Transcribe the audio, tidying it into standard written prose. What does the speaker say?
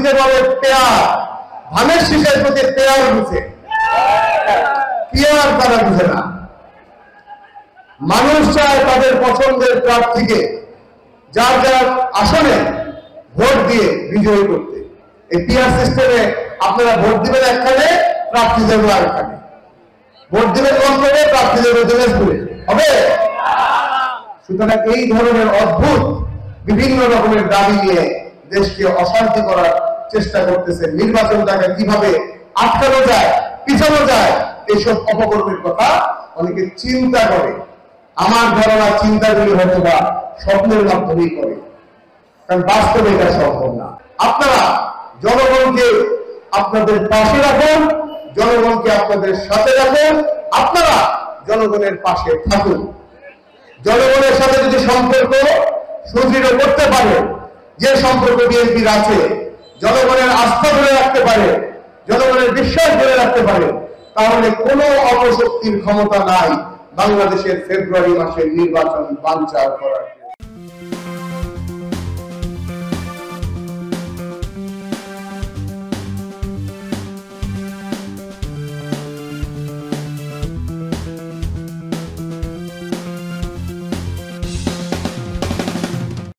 ইংরেজিতে বলে পেয়ার, ধানের শীষের প্রতি পেয়ার বুঝে, পেয়ার তারা বুঝে না। মানুষ চায় তাদের পছন্দের প্রার্থীকে যার যার আসনে ভোট দিয়ে বিজয়ী করতে। এই পিআর সিস্টেমে আপনারা ভোট দিবেন একখানে, প্রার্থী দেবেন আরেকখানে, ভোট দিবেন মন্ত্রণে, প্রার্থী দেবেন দিনাজপুরে, হবে? সুতরাং এই ধরনের অদ্ভুত বিভিন্ন রকমের দাবি নিয়ে দেশকে অশান্তি করার চেষ্টা করতেছে। নির্বাচনটাকে কিভাবে আটকানো যায়, পিছানো যায়, এইসব অপকর্মের কথা অনেকে চিন্তা করে। আমার ধারণা চিন্তাগুলি হয়তো বা স্বপ্নের মাধ্যমেই করে, কারণ বাস্তবে এটা সম্ভব না। আপনারা জনগণকে আপনাদের পাশে রাখুন, জনগণকে আপনাদের সাথে রাখুন, আপনারা জনগণের পাশে থাকুন। জনগণের সাথে যদি সম্পর্ক সুদৃঢ় করতে পারে, যে সম্পর্ক বিএনপির আছে, জনগণের আস্থা ধরে রাখতে পারে, জনগণের বিশ্বাস ধরে রাখতে পারে, তাহলে কোনো অপশক্তির ক্ষমতা নাই বাংলাদেশের ফেব্রুয়ারি মাসের নির্বাচন বানচাল করার।